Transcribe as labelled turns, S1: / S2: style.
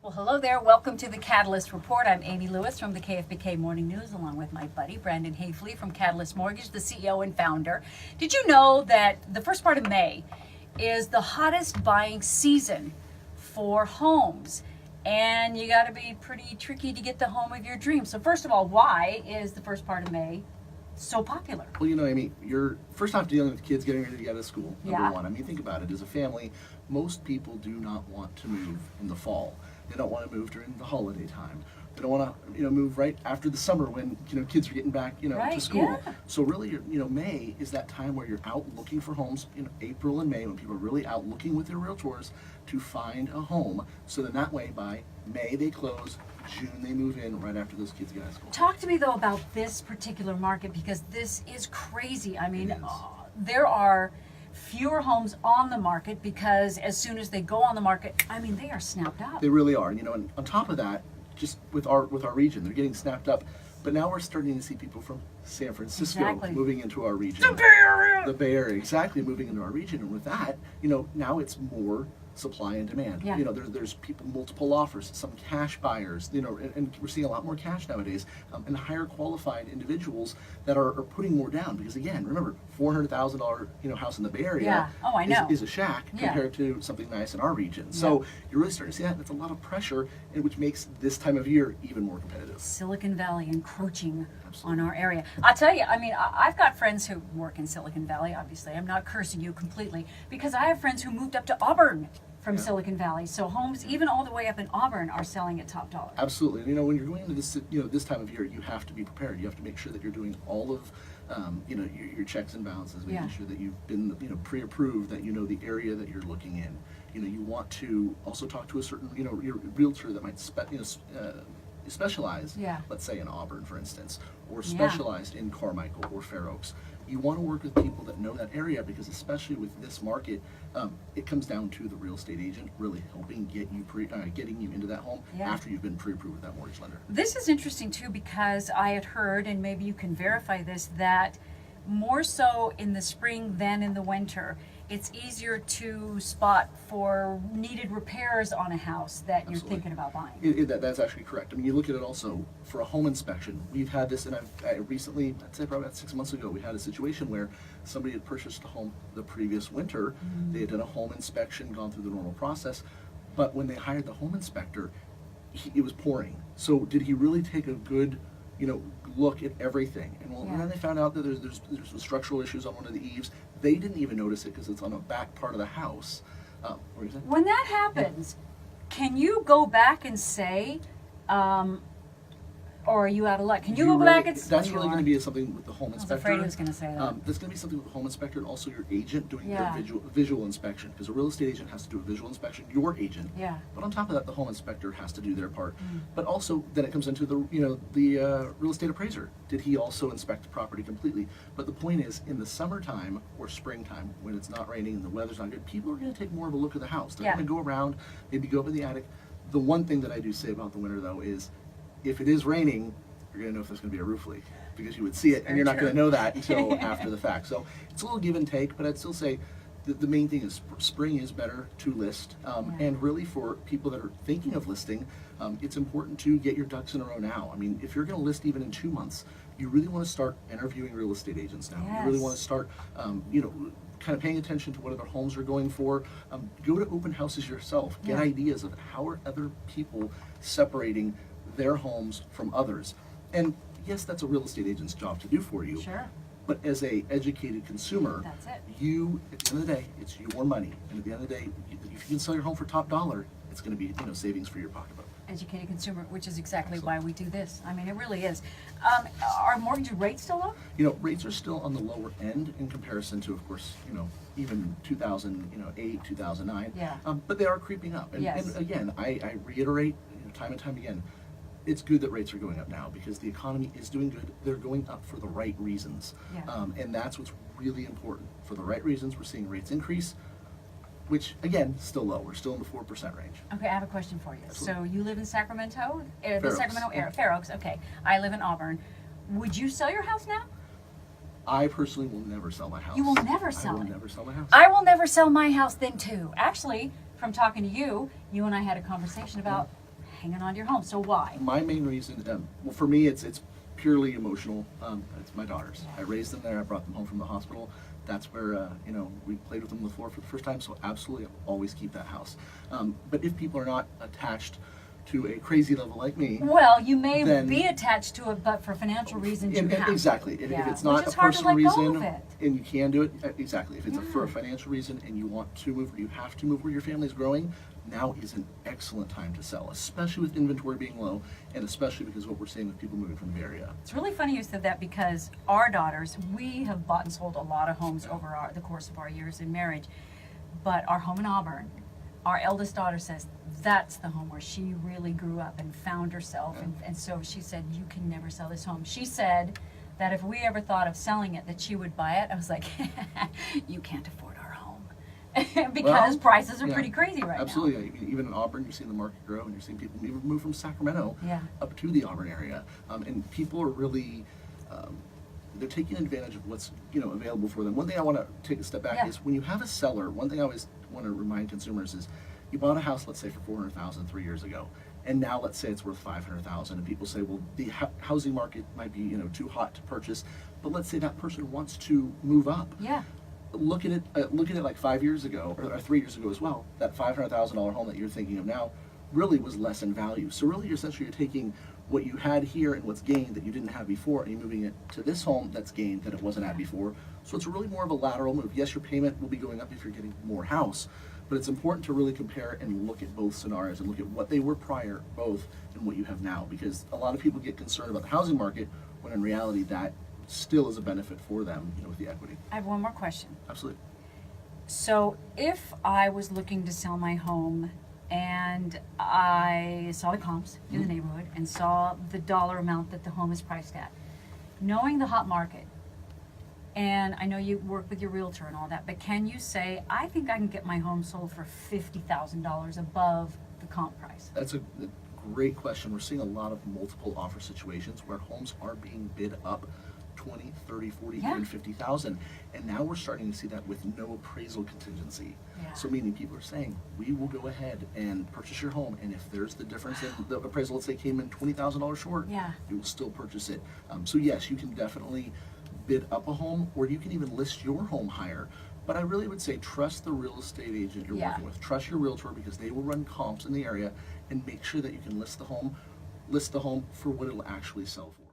S1: Well, hello there. Welcome to the Catalyst Report. I'm Amy Lewis from the KFBK Morning News, along with my buddy Brandon Haefele from Catalyst Mortgage, the CEO and founder. Did you know that the first part of May is the hottest buying season for homes? And you got to be pretty tricky to get the home of your dreams. So first of all, why is the first part of May so popular?
S2: Well, you know, Amy, you're first off dealing with kids getting ready to get out of school, number
S1: Yeah.
S2: one. I mean, think about it. As a family, most people do not want to move in the fall. They don't want to move during the holiday time. They don't want to, move right after the summer when, kids are getting back, to
S1: Right,
S2: school.
S1: yeah.
S2: So really, May is that time where you're out looking for homes, April and May, when people are really out looking with their realtors to find a home. So then that way, by May they close, June they move in right after those kids get out of school.
S1: Talk to me though about this particular market, because this is crazy. I mean,
S2: It is.
S1: there are fewer homes on the market because as soon as they go on the market, I mean, they are snapped up.
S2: They really are, and on top of that, just with our region, they're getting snapped up. But now we're starting to see people from San Francisco
S1: Exactly.
S2: moving into our region.
S1: The Bay Area!
S2: The Bay Area, exactly, moving into our region. And with that, now it's more supply and demand.
S1: Yeah.
S2: There's people, multiple offers, some cash buyers, and we're seeing a lot more cash nowadays, and higher qualified individuals that are putting more down. Because again, remember, $400,000 house in the Bay Area
S1: Yeah. Oh, I know.
S2: is a shack
S1: Yeah.
S2: compared to something nice in our region. So you're really starting to see that. That's a lot of pressure, and which makes this time of year even more competitive.
S1: Silicon Valley encroaching
S2: Absolutely.
S1: on our area. I'll tell you, I mean, I've got friends who work in Silicon Valley, obviously. I'm not cursing you completely, because I have friends who moved up to Auburn from
S2: Yeah.
S1: Silicon Valley. So homes, even all the way up in Auburn, are selling at top dollar.
S2: Absolutely. And, when you're going into this, this time of year, you have to be prepared. You have to make sure that you're doing all of, your checks and balances, making
S1: Yeah.
S2: sure that you've been, pre-approved, that you know the area that you're looking in. You want to also talk to a certain, your realtor that might specialize,
S1: Yeah.
S2: let's say in Auburn, for instance, or
S1: Yeah.
S2: specialized in Carmichael or Fair Oaks. You want to work with people that know that area, because especially with this market, it comes down to the real estate agent really helping get you getting you into that home
S1: Yeah.
S2: after you've been pre-approved with that mortgage lender.
S1: This is interesting too, because I had heard, and maybe you can verify this, that more so in the spring than in the winter, it's easier to spot for needed repairs on a house that you're
S2: Absolutely.
S1: thinking about buying.
S2: That's actually correct. I mean, you look at it also for a home inspection. We've had this, and I recently, I'd say probably about 6 months ago, we had a situation where somebody had purchased a home the previous winter. They had done a home inspection, gone through the normal process, but when they hired the home inspector, it was pouring. So did he really take a good, look at everything? And
S1: Yeah.
S2: then they found out that there's some structural issues on one of the eaves. They didn't even notice it because it's on the back part of the house. What were you saying?
S1: When that happens, can you go back and say, or are you out of luck? Can you go back and say?
S2: That's really going to be something with the home
S1: I was
S2: inspector.
S1: afraid he was going to say that.
S2: That's going to be something with the home inspector and also your agent doing
S1: Yeah.
S2: their visual inspection, because a real estate agent has to do a visual inspection, your agent.
S1: Yeah.
S2: But on top of that, the home inspector has to do their part. But also, then it comes into the real estate appraiser. Did he also inspect the property completely? But the point is, in the summertime or springtime, when it's not raining and the weather's not good, people are going to take more of a look at the house. They're
S1: Yeah.
S2: going to go around, maybe go up in the attic. The one thing that I do say about the winter, though, is if it is raining, you're going to know if there's going to be a roof leak, because you would see it and
S1: Very
S2: you're not
S1: true.
S2: going to know that until after the fact. So it's a little give and take, but I'd still say the main thing is spring is better to list. And really for people that are thinking of listing, it's important to get your ducks in a row now. I mean, if you're going to list even in 2 months, you really want to start interviewing real estate agents now. You really want to
S1: Yes.
S2: start, kind of paying attention to what other homes are going for. Go to open houses yourself. Get
S1: Yeah.
S2: ideas of how are other people separating their homes from others. And yes, that's a real estate agent's job to do for you.
S1: Sure.
S2: But as a educated consumer,
S1: That's it.
S2: you, at the end of the day, it's your money. And at the end of the day, if you can sell your home for top dollar, it's going to be savings for your pocketbook.
S1: Educated consumer, which is exactly why we do this. I mean, it really is. Are mortgage rates still low?
S2: Rates are still on the lower end in comparison to, of course, even 2008, 2009.
S1: Yeah.
S2: But they are creeping up. And,
S1: Yes.
S2: and again, I reiterate time and time again, it's good that rates are going up now, because the economy is doing good. They're going up for the right reasons.
S1: Yeah.
S2: And that's what's really important. For the right reasons, we're seeing rates increase, which, again, still low. We're still in the 4% range.
S1: Okay, I have a question for you.
S2: Absolutely.
S1: So you live in Sacramento,
S2: Fair
S1: the
S2: Oaks.
S1: Sacramento area, Fair Oaks. Okay, I live in Auburn. Would you sell your house now?
S2: I personally will never sell my house.
S1: You will never sell
S2: I
S1: it.
S2: will never sell my house.
S1: I will never sell my house then too. Actually, from talking to you, you and I had a conversation about hanging on to your home. So why?
S2: My main reason, well, for me, it's purely emotional. It's my daughters. I raised them there. I brought them home from the hospital. That's where, we played with them on the floor for the first time, so absolutely, I'll always keep that house. But if people are not attached to a crazy level like me,
S1: Well, you may
S2: then-
S1: be attached to it, but for financial reasons you have
S2: exactly. If
S1: Yeah.
S2: it's
S1: Which
S2: not
S1: is
S2: a
S1: hard to
S2: personal
S1: let go
S2: reason
S1: of it.
S2: and you can do it, exactly. If it's for a financial reason and you want to move or you have to move where your family's growing, now is an excellent time to sell, especially with inventory being low and especially because of what we're seeing with people moving from the Bay Area.
S1: It's really funny you said that because our daughters, we have bought and sold a lot of homes over the course of our years in marriage. But our home in Auburn, our eldest daughter says that's the home where she really grew up and found herself. And so she said, you can never sell this home. She said that if we ever thought of selling it, that she would buy it. I was like, you can't afford our home. Because
S2: Well,
S1: prices are
S2: yeah,
S1: pretty crazy right
S2: absolutely. I mean, even in Auburn, you're seeing the market grow, and you're seeing people even move from Sacramento
S1: Yeah.
S2: up to the Auburn area, and people are really they're taking advantage of what's available for them. One thing I want to take a step back
S1: Yeah.
S2: is when you have a seller. One thing I always want to remind consumers is you bought a house, let's say for $400,000 3 years ago, and now let's say it's worth $500,000, and people say, well, the housing market might be too hot to purchase, but let's say that person wants to move up.
S1: now. Yeah.
S2: Look at it like 5 years ago or 3 years ago as well. That $500,000 home that you're thinking of now really was less in value. So really, you're taking what you had here and what's gained that you didn't have before, and you're moving it to this home that's gained that it wasn't at before. So it's really more of a lateral move. Yes, your payment will be going up if you're getting more house, but it's important to really compare and look at both scenarios and look at what they were prior, both, and what you have now. Because a lot of people get concerned about the housing market when in reality that still is a benefit for them, with the equity.
S1: I have one more question.
S2: Absolutely.
S1: So if I was looking to sell my home and I saw the comps in the neighborhood and saw the dollar amount that the home is priced at, knowing the hot market, and I know you work with your realtor and all that, but can you say, I think I can get my home sold for $50,000 above the comp price?
S2: That's a great question. We're seeing a lot of multiple offer situations where homes are being bid up 20, 30, 40,
S1: Yeah.
S2: even 50,000. And now we're starting to see that with no appraisal contingency.
S1: Yeah.
S2: So meaning people are saying, we will go ahead and purchase your home, and if there's the difference in the appraisal, let's say came in $20,000 short,
S1: Yeah.
S2: you will still purchase it. So yes, you can definitely bid up a home, or you can even list your home higher. But I really would say trust the real estate agent you're
S1: Yeah.
S2: working with. Trust your realtor, because they will run comps in the area and make sure that you can list the home for what it'll actually sell for.